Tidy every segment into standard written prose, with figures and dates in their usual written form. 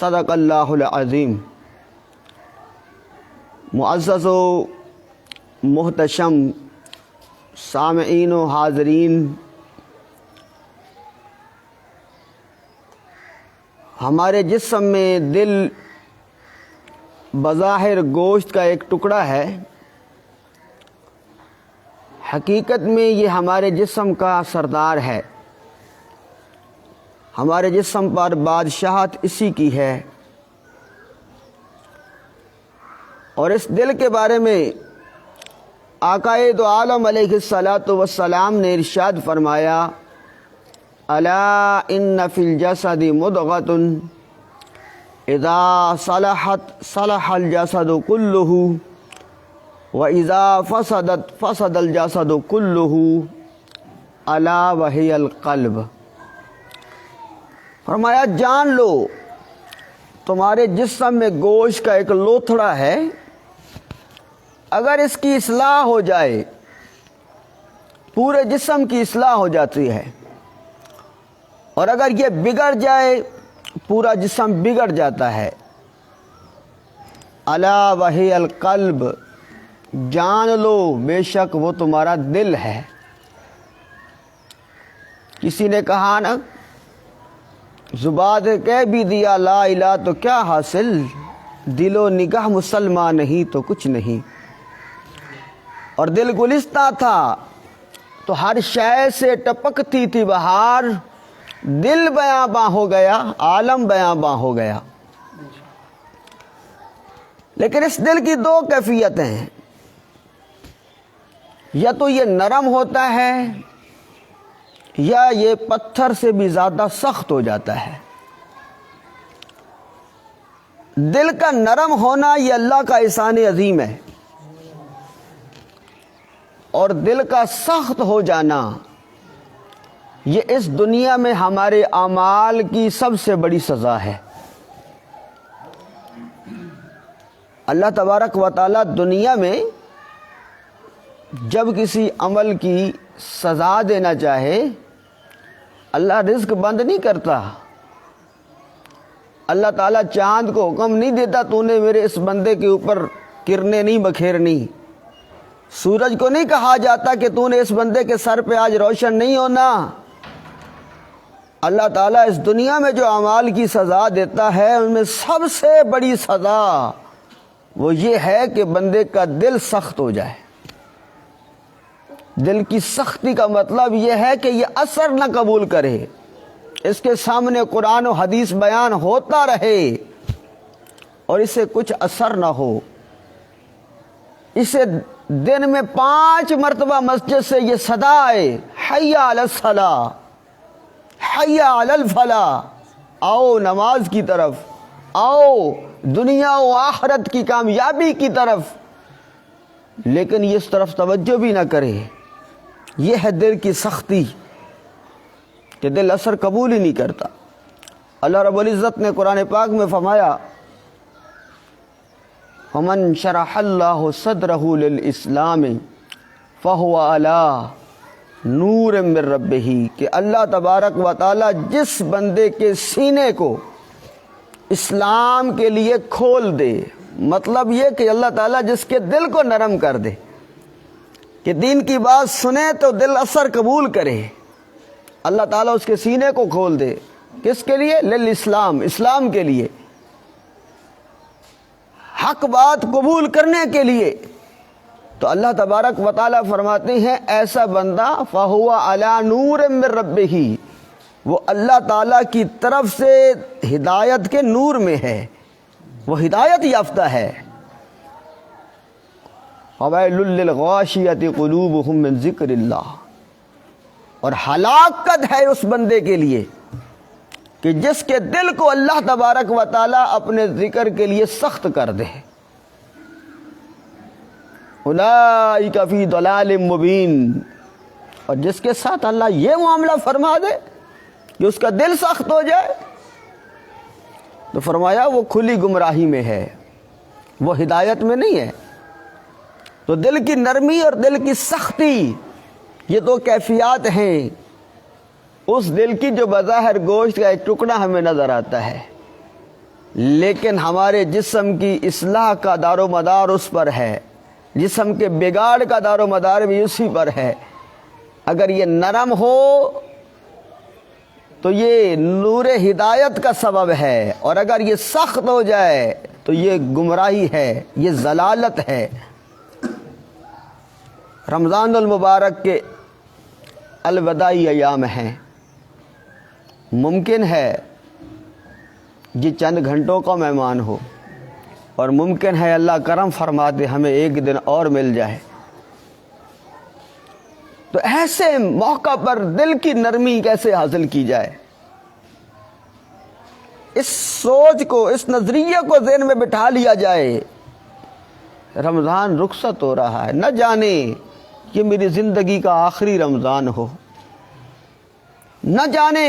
صدق اللہ العظیم۔ معزز و محتشم سامعین و حاضرین، ہمارے جسم میں دل بظاہر گوشت کا ایک ٹکڑا ہے، حقیقت میں یہ ہمارے جسم کا سردار ہے۔ ہمارے جسم پر بادشاہت اسی کی ہے، اور اس دل کے بارے میں آقائے دو عالم علیہ الصلاۃ والسلام نے ارشاد فرمایا، الا ان فی الجسد مضغۃ اذا صلحت صلح الجسد کلہ واذا فسدت فسد الجسد کلہ الا وہی القلب۔ فرمایا جان لو، تمہارے جسم میں گوشت کا ایک لوتھڑا ہے، اگر اس کی اصلاح ہو جائے پورے جسم کی اصلاح ہو جاتی ہے، اور اگر یہ بگڑ جائے پورا جسم بگڑ جاتا ہے۔ الا وہی القلب، جان لو بے شک وہ تمہارا دل ہے۔ کسی نے کہا نا، زبان کہہ بھی دیا لا الہ تو کیا حاصل، دل و نگاہ مسلمان نہیں تو کچھ نہیں۔ اور دل گلستہ تھا تو ہر شے سے ٹپکتی تھی بہار، دل بیاباں ہو گیا عالم بیاباں ہو گیا۔ لیکن اس دل کی دو کیفیتیں ہیں، یا تو یہ نرم ہوتا ہے یا یہ پتھر سے بھی زیادہ سخت ہو جاتا ہے۔ دل کا نرم ہونا یہ اللہ کا احسان عظیم ہے، اور دل کا سخت ہو جانا یہ اس دنیا میں ہمارے اعمال کی سب سے بڑی سزا ہے۔ اللہ تبارک و تعالیٰ دنیا میں جب کسی عمل کی سزا دینا چاہے، اللہ رزق بند نہیں کرتا۔ اللہ تعالیٰ چاند کو حکم نہیں دیتا تو نے میرے اس بندے کے اوپر کرنیں نہیں بکھیرنی، سورج کو نہیں کہا جاتا کہ تو نے اس بندے کے سر پہ آج روشن نہیں ہونا۔ اللہ تعالیٰ اس دنیا میں جو اعمال کی سزا دیتا ہے ان میں سب سے بڑی سزا وہ یہ ہے کہ بندے کا دل سخت ہو جائے۔ دل کی سختی کا مطلب یہ ہے کہ یہ اثر نہ قبول کرے، اس کے سامنے قرآن و حدیث بیان ہوتا رہے اور اسے کچھ اثر نہ ہو، اسے دن میں 5 مرتبہ مسجد سے یہ صدا آئے، حی علی الصلاۃ، حی علی الفلاح، آؤ نماز کی طرف، آؤ دنیا و آخرت کی کامیابی کی طرف، لیکن یہ اس طرف توجہ بھی نہ کرے۔ یہ ہے دل کی سختی کہ دل اثر قبول ہی نہیں کرتا۔ اللہ رب العزت نے قرآن پاک میں فرمایا، وَمَنْ شَرَحَ اللَّهُ صَدْرَهُ لِلْإِسْلَامِ فَهُوَ عَلَىٰ نُورٍ مِّن رَبِّهِ، کہ اللہ تبارک و تعالیٰ جس بندے کے سینے کو اسلام کے لیے کھول دے، مطلب یہ کہ اللہ تعالیٰ جس کے دل کو نرم کر دے کہ دین کی بات سنے تو دل اثر قبول کرے، اللہ تعالیٰ اس کے سینے کو کھول دے۔ کس کے لیے؟ للاسلام، اسلام کے لیے، حق بات قبول کرنے کے لیے۔ تو اللہ تبارک و تعالیٰ فرماتے ہیں ایسا بندہ فَهُوَ عَلَىٰ نُورٍ مِّن رَبِّهِ، وہ اللہ تعالیٰ کی طرف سے ہدایت کے نور میں ہے، وہ ہدایت یافتہ ہے۔ وَوَيْلٌ لِّلْغَاشِيَةِ قُلُوبُهُم مِّن ذِكْرِ اللَّهِ، اور ہلاکت ہے اس بندے کے لیے کہ جس کے دل کو اللہ تبارک و تعالیٰ اپنے ذکر کے لیے سخت کر دے۔ اولئک فی ضلال مبین، اور جس کے ساتھ اللہ یہ معاملہ فرما دے کہ اس کا دل سخت ہو جائے تو فرمایا وہ کھلی گمراہی میں ہے، وہ ہدایت میں نہیں ہے۔ تو دل کی نرمی اور دل کی سختی یہ دو کیفیات ہیں اس دل کی جو بظاہر گوشت کا ایک ٹکڑا ہمیں نظر آتا ہے، لیکن ہمارے جسم کی اصلاح کا دار و مدار اس پر ہے، جسم کے بگاڑ کا دار و مدار بھی اسی پر ہے۔ اگر یہ نرم ہو تو یہ نور ہدایت کا سبب ہے، اور اگر یہ سخت ہو جائے تو یہ گمراہی ہے، یہ ضلالت ہے۔ رمضان المبارک کے الوداعی ایام ہیں، ممکن ہے یہ چند گھنٹوں کا مہمان ہو، اور ممکن ہے اللہ کرم فرما دے ہمیں ایک دن اور مل جائے۔ تو ایسے موقع پر دل کی نرمی کیسے حاصل کی جائے؟ اس سوچ کو، اس نظریے کو ذہن میں بٹھا لیا جائے۔ رمضان رخصت ہو رہا ہے، نہ جانے یہ میری زندگی کا آخری رمضان ہو، نہ جانے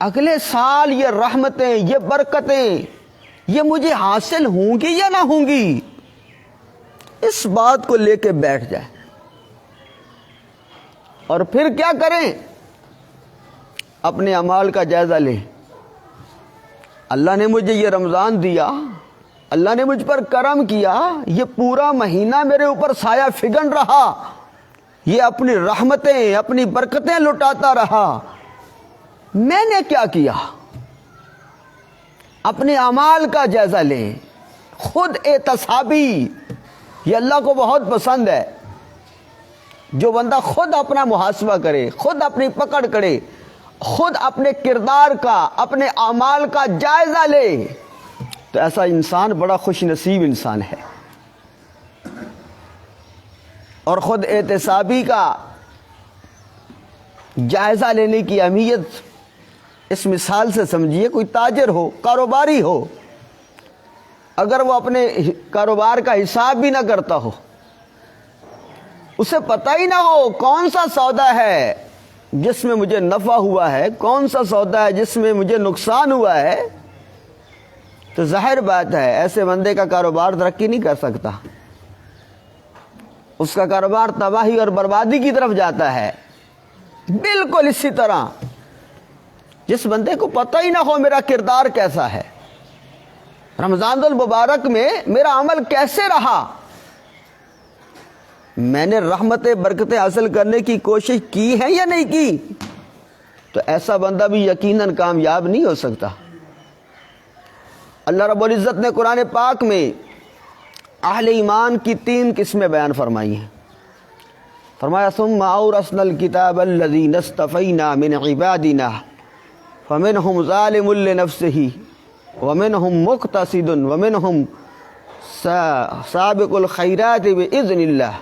اگلے سال یہ رحمتیں، یہ برکتیں یہ مجھے حاصل ہوں گی یا نہ ہوں گی۔ اس بات کو لے کے بیٹھ جائے، اور پھر کیا کریں؟ اپنے اعمال کا جائزہ لیں۔ اللہ نے مجھے یہ رمضان دیا، اللہ نے مجھ پر کرم کیا، یہ پورا مہینہ میرے اوپر سایہ فگن رہا، یہ اپنی رحمتیں، اپنی برکتیں لٹاتا رہا، میں نے کیا کیا؟ اپنے اعمال کا جائزہ لیں۔ خود احتسابی یہ اللہ کو بہت پسند ہے، جو بندہ خود اپنا محاسبہ کرے، خود اپنی پکڑ کرے، خود اپنے کردار کا، اپنے اعمال کا جائزہ لے، تو ایسا انسان بڑا خوش نصیب انسان ہے۔ اور خود احتسابی کا جائزہ لینے کی اہمیت اس مثال سے سمجھیے، کوئی تاجر ہو، کاروباری ہو، اگر وہ اپنے کاروبار کا حساب بھی نہ کرتا ہو، اسے پتہ ہی نہ ہو کون سا سودا ہے جس میں مجھے نفع ہوا ہے، کون سا سودا ہے جس میں مجھے نقصان ہوا ہے، تو ظاہر بات ہے ایسے بندے کا کاروبار ترقی نہیں کر سکتا، اس کا کاروبار تباہی اور بربادی کی طرف جاتا ہے۔ بالکل اسی طرح جس بندے کو پتہ ہی نہ ہو میرا کردار کیسا ہے، رمضان المبارک میں میرا عمل کیسے رہا، میں نے رحمتیں برکتیں حاصل کرنے کی کوشش کی ہے یا نہیں کی، تو ایسا بندہ بھی یقیناً کامیاب نہیں ہو سکتا۔ اللہ رب العزت نے قرآن پاک میں اہل ایمان کی 3 قسمیں بیان فرمائی ہیں۔ فرمایا ثم اورثنا الکتاب الذین اصطفینا من عبادنا فمنهم ظالم لنفسه ومنهم مقتصد ومنهم سابق الخیرات باذن اللہ۔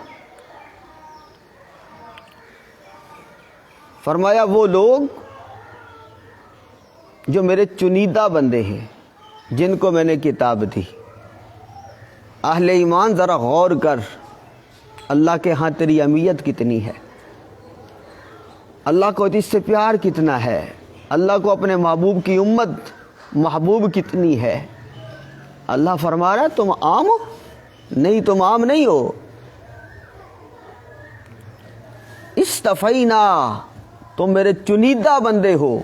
فرمایا وہ لوگ جو میرے چنیدہ بندے ہیں، جن کو میں نے کتاب دی۔ اہل ایمان ذرا غور کر، اللہ کے ہاں تیری اہمیت کتنی ہے، اللہ کو اس سے پیار کتنا ہے، اللہ کو اپنے محبوب کی امت محبوب کتنی ہے۔ اللہ فرما رہا ہے تم عام ہو؟ نہیں، تم عام نہیں ہو۔ استفینا، تم میرے چنیدہ بندے ہو،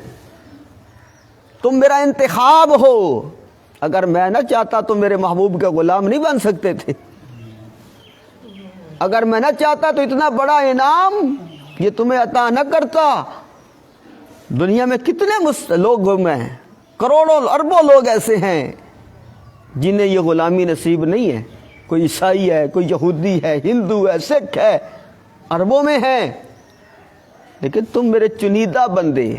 تم میرا انتخاب ہو۔ اگر میں نہ چاہتا تو میرے محبوب کے غلام نہیں بن سکتے تھے، اگر میں نہ چاہتا تو اتنا بڑا انعام یہ تمہیں عطا نہ کرتا۔ دنیا میں کتنے لوگ ہیں، کروڑوں اربوں لوگ ایسے ہیں جنہیں یہ غلامی نصیب نہیں ہے۔ کوئی عیسائی ہے، کوئی یہودی ہے، ہندو ہے، سکھ ہے، اربوں میں ہیں، لیکن تم میرے چنیدہ بندے۔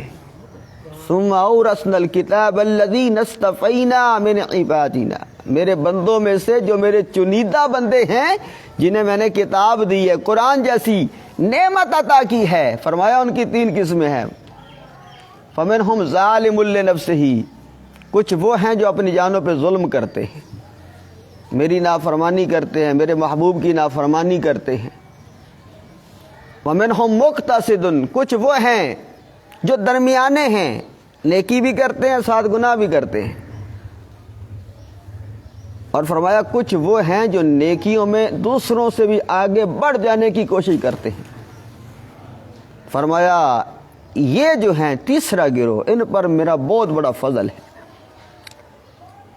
ثم اورثنا الکتاب الذین اصطفینا من عبادنا، میرے بندوں میں سے جو میرے چنیدہ بندے ہیں، جنہیں میں نے کتاب دی ہے، قرآن جیسی نعمت عطا کی ہے۔ فرمایا ان کی 3 قسمیں ہیں۔ فمنہم ظالم لنفسہ، کچھ وہ ہیں جو اپنی جانوں پہ ظلم کرتے ہیں، میری نافرمانی کرتے ہیں، میرے محبوب کی نافرمانی کرتے ہیں۔ ومنہم مقتصد، کچھ وہ ہیں جو درمیانے ہیں، نیکی بھی کرتے ہیں، ساتھ گناہ بھی کرتے ہیں۔ اور فرمایا کچھ وہ ہیں جو نیکیوں میں دوسروں سے بھی آگے بڑھ جانے کی کوشش کرتے ہیں۔ فرمایا یہ جو ہیں تیسرا گروہ، ان پر میرا بہت بڑا فضل ہے۔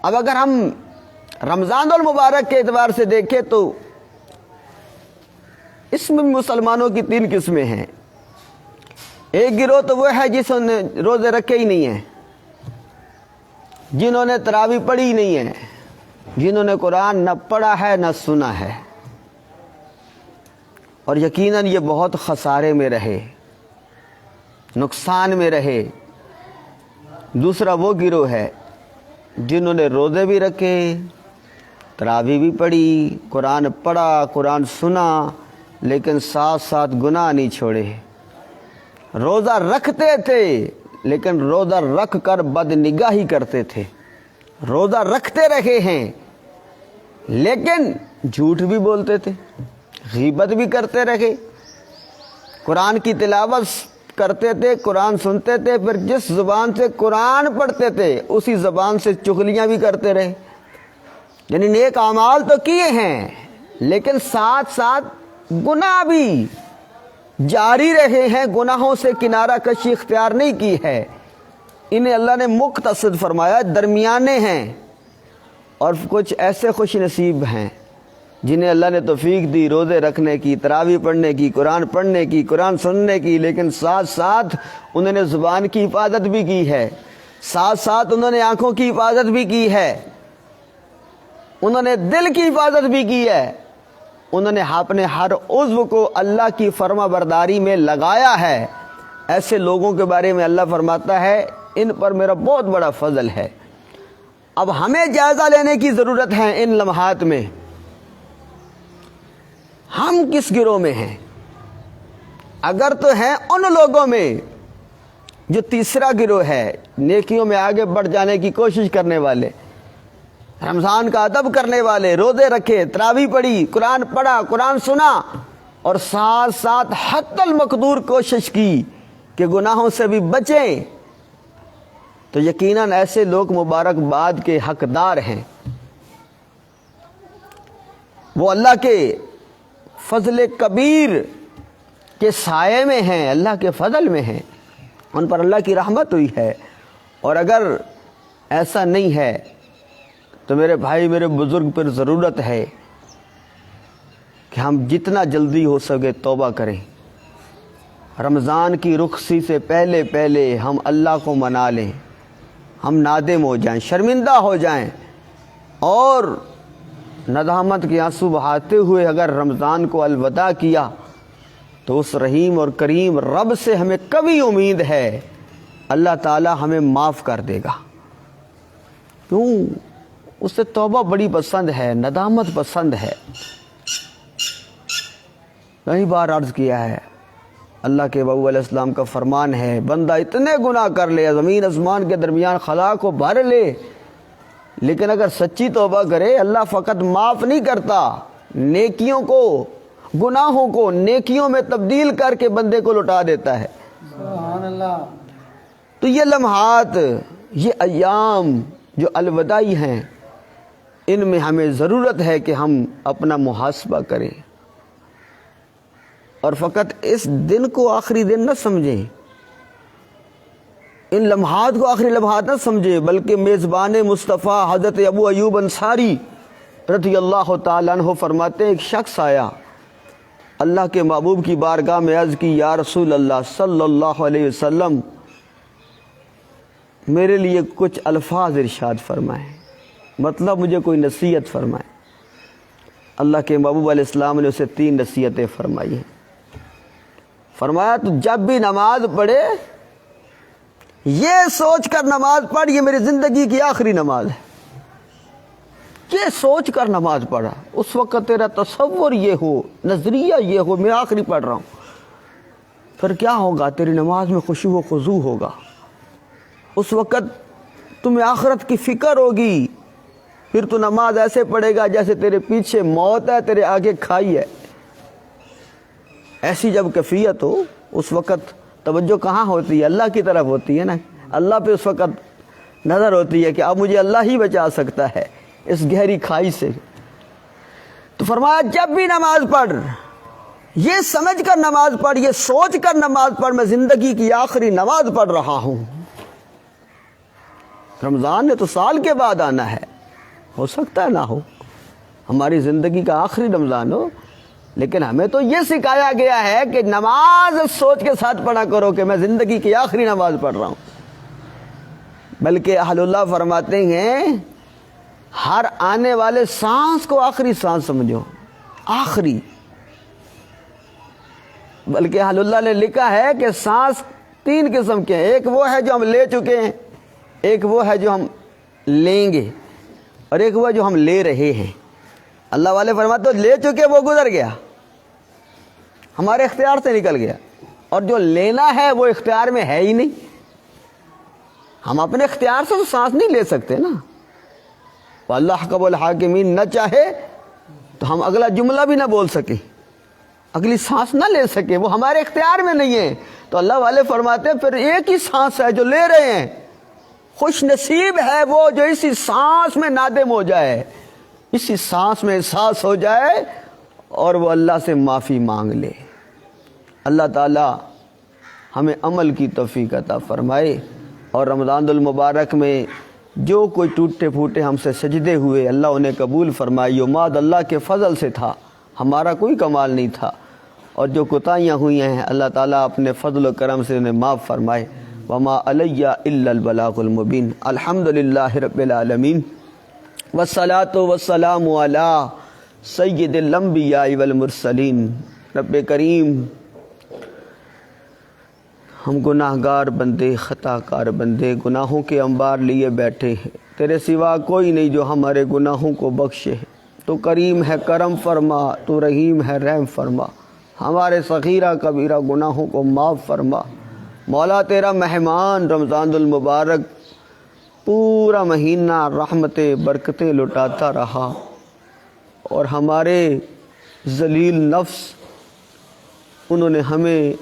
اب اگر ہم رمضان المبارک کے اعتبار سے دیکھیں تو اس میں مسلمانوں کی 3 قسمیں ہیں۔ ایک گروہ تو وہ ہے جنہوں نے روزے رکھے ہی نہیں ہیں، جنہوں نے تراویح پڑھی ہی نہیں ہے، جنہوں نے قرآن نہ پڑھا ہے نہ سنا ہے، اور یقیناً یہ بہت خسارے میں رہے، نقصان میں رہے۔ دوسرا وہ گروہ ہے جنہوں نے روزے بھی رکھے، تراویح بھی پڑھی، قرآن پڑھا، قرآن سنا، لیکن ساتھ ساتھ گناہ نہیں چھوڑے۔ روزہ رکھتے تھے لیکن روزہ رکھ کر بد نگاہی کرتے تھے، روزہ رکھتے رہے ہیں لیکن جھوٹ بھی بولتے تھے، غیبت بھی کرتے رہے، قرآن کی تلاوت کرتے تھے، قرآن سنتے تھے، پھر جس زبان سے قرآن پڑھتے تھے اسی زبان سے چغلیاں بھی کرتے رہے۔ یعنی نیک اعمال تو کیے ہیں لیکن ساتھ ساتھ گناہ بھی جاری رہے ہیں، گناہوں سے کنارہ کشی اختیار نہیں کی ہے۔ انہیں اللہ نے مقتصد فرمایا، درمیانے ہیں، اور کچھ ایسے خوش نصیب ہیں جنہیں اللہ نے توفیق دی روزے رکھنے کی، تراویح پڑھنے کی، قرآن پڑھنے کی، قرآن سننے کی، لیکن ساتھ ساتھ انہوں نے زبان کی حفاظت بھی کی ہے، ساتھ ساتھ انہوں نے آنکھوں کی حفاظت بھی کی ہے، انہوں نے دل کی حفاظت بھی کی ہے، انہوں نے اپنے ہر عضو کو اللہ کی فرما برداری میں لگایا ہے۔ ایسے لوگوں کے بارے میں اللہ فرماتا ہے ان پر میرا بہت بڑا فضل ہے۔ اب ہمیں جائزہ لینے کی ضرورت ہے ان لمحات میں، ہم کس گروہ میں ہیں؟ اگر تو ہیں ان لوگوں میں جو تیسرا گروہ ہے، نیکیوں میں آگے بڑھ جانے کی کوشش کرنے والے، رمضان کا ادب کرنے والے، روزے رکھے، تراویح پڑھی، قرآن پڑھا، قرآن سنا، اور ساتھ ساتھ حتی المقدور کوشش کی کہ گناہوں سے بھی بچیں، تو یقیناً ایسے لوگ مبارکباد کے حقدار ہیں۔ وہ اللہ کے فضل کبیر کے سائے میں ہیں، اللہ کے فضل میں ہیں، ان پر اللہ کی رحمت ہوئی ہے۔ اور اگر ایسا نہیں ہے تو میرے بھائی، میرے بزرگ، پر ضرورت ہے کہ ہم جتنا جلدی ہو سکے توبہ کریں، رمضان کی رخصتی سے پہلے پہلے ہم اللہ کو منا لیں، ہم نادم ہو جائیں، شرمندہ ہو جائیں، اور ندامت کے آنسو بہاتے ہوئے اگر رمضان کو الوداع کیا تو اس رحیم اور کریم رب سے ہمیں کبھی امید ہے اللہ تعالی ہمیں معاف کر دے گا۔ کیوں؟ اسے توبہ بڑی پسند ہے، ندامت پسند ہے۔ کئی بار عرض کیا ہے، اللہ کے بابو علیہ السلام کا فرمان ہے، بندہ اتنے گناہ کر لے، زمین آسمان کے درمیان خلا کو بھر لے، لیکن اگر سچی توبہ کرے اللہ فقط معاف نہیں کرتا، نیکیوں کو، گناہوں کو نیکیوں میں تبدیل کر کے بندے کو لوٹا دیتا ہے۔ سبحان اللہ۔ تو یہ لمحات، یہ ایام جو الوداعی ہیں، ان میں ہمیں ضرورت ہے کہ ہم اپنا محاسبہ کریں، اور فقط اس دن کو آخری دن نہ سمجھیں، ان لمحات کو آخری لمحات نہ سمجھیں، بلکہ میزبان مصطفیٰ حضرت ابو ایوب انصاری رضی اللہ تعالیٰ عنہ فرماتے ہیں، ایک شخص آیا، اللہ کے محبوب کی بارگاہ میں عرض کی، یا رسول اللہ صلی اللہ علیہ وسلم، میرے لیے کچھ الفاظ ارشاد فرمائیں، مطلب مجھے کوئی نصیحت فرمائیں۔ اللہ کے محبوب علیہ السلام نے اسے 3 نصیحتیں فرمائی ہیں۔ فرمایا، تو جب بھی نماز پڑھے یہ سوچ کر نماز پڑھ، یہ میری زندگی کی آخری نماز ہے، یہ سوچ کر نماز پڑھا، اس وقت تیرا تصور یہ ہو، نظریہ یہ ہو، میں آخری پڑھ رہا ہوں، پھر کیا ہوگا؟ تیری نماز میں خشوع و خضوع ہوگا، اس وقت تمہیں آخرت کی فکر ہوگی، پھر تو نماز ایسے پڑھے گا جیسے تیرے پیچھے موت ہے، تیرے آگے کھائی ہے۔ ایسی جب کیفیت ہو اس وقت توجہ کہاں ہوتی ہے؟ اللہ کی طرف ہوتی ہے نا، اللہ پہ اس وقت نظر ہوتی ہے کہ اب مجھے اللہ ہی بچا سکتا ہے اس گہری کھائی سے۔ تو فرمایا، جب بھی نماز پڑھ یہ سمجھ کر نماز پڑھ، یہ سوچ کر نماز پڑھ، میں زندگی کی آخری نماز پڑھ رہا ہوں۔ رمضان نے تو سال کے بعد آنا ہے، ہو سکتا ہے نہ ہو، ہماری زندگی کا آخری رمضان ہو، لیکن ہمیں تو یہ سکھایا گیا ہے کہ نماز سوچ کے ساتھ پڑھا کرو کہ میں زندگی کی آخری نماز پڑھ رہا ہوں۔ بلکہ اہل اللہ فرماتے ہیں ہر آنے والے سانس کو آخری سانس سمجھو، آخری۔ بلکہ اہل اللہ نے لکھا ہے کہ سانس 3 قسم کے ہیں، ایک وہ ہے جو ہم لے چکے ہیں، ایک وہ ہے جو ہم لیں گے، اور ایک وہ ہے جو ہم لے رہے ہیں۔ اللہ والے فرماتے ہیں لے چکے وہ گزر گیا، ہمارے اختیار سے نکل گیا، اور جو لینا ہے وہ اختیار میں ہے ہی نہیں۔ ہم اپنے اختیار سے تو سانس نہیں لے سکتے نا، اللہ قب الحاکمین نہ چاہے تو ہم اگلا جملہ بھی نہ بول سکیں، اگلی سانس نہ لے سکیں، وہ ہمارے اختیار میں نہیں ہے۔ تو اللہ والے فرماتے ہیں پھر ایک ہی سانس ہے جو لے رہے ہیں، خوش نصیب ہے وہ جو اسی سانس میں نادم ہو جائے، اسی سانس میں احساس ہو جائے اور وہ اللہ سے معافی مانگ لے۔ اللہ تعالی ہمیں عمل کی توفیق عطا فرمائے، اور رمضان المبارک میں جو کوئی ٹوٹے پھوٹے ہم سے سجدے ہوئے اللہ انہیں قبول فرمائے، یہ ماد اللہ کے فضل سے تھا، ہمارا کوئی کمال نہیں تھا، اور جو کوتاہیاں ہوئی ہیں اللہ تعالیٰ اپنے فضل و کرم سے انہیں معاف فرمائے۔ وما علی الا البلاغ المبین۔ الحمدللہ رب العالمین، والصلاۃ والسلام علی سید الانبیاء والمرسلین۔ رب کریم، ہم گناہ گار بندے، خطا کار بندے، گناہوں کے انبار لیے بیٹھے ہیں، تیرے سوا کوئی نہیں جو ہمارے گناہوں کو بخشے۔ تو کریم ہے کرم فرما، تو رحیم ہے رحم فرما، ہمارے صغیرہ کبیرہ گناہوں کو معاف فرما۔ مولا تیرا مہمان رمضان المبارک پورا مہینہ رحمتیں برکتیں لٹاتا رہا، اور ہمارے ذلیل نفس انہوں نے ہمیں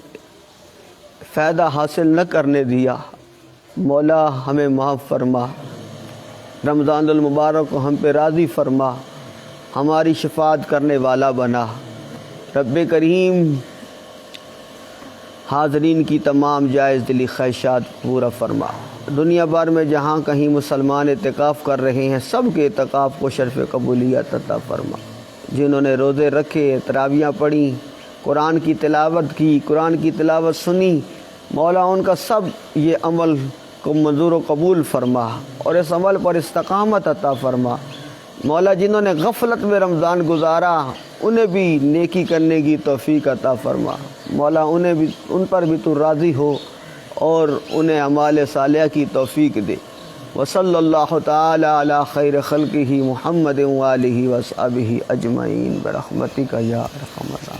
فائدہ حاصل نہ کرنے دیا۔ مولا ہمیں معاف فرما، رمضان المبارک کو ہم پہ راضی فرما، ہماری شفاعت کرنے والا بنا۔ رب کریم، حاضرین کی تمام جائز دلی خواہشات پورا فرما۔ دنیا بھر میں جہاں کہیں مسلمان اعتکاف کر رہے ہیں، سب کے اعتکاف کو شرف قبولیت عطا فرما۔ جنہوں نے روزے رکھے، تراویحیں پڑھی، قرآن کی تلاوت کی، قرآن کی تلاوت سنی، مولا ان کا سب یہ عمل کو منظور و قبول فرما، اور اس عمل پر استقامت عطا فرما۔ مولا جنہوں نے غفلت میں رمضان گزارا، انہیں بھی نیکی کرنے کی توفیق عطا فرما۔ مولا ان پر بھی تو راضی ہو اور انہیں اعمال صالحہ کی توفیق دے۔ وصلی اللہ تعالی علی خیر خلقہ محمد وآلہ وصحبہ اجمعین برحمتک یا ارحم الراحمین۔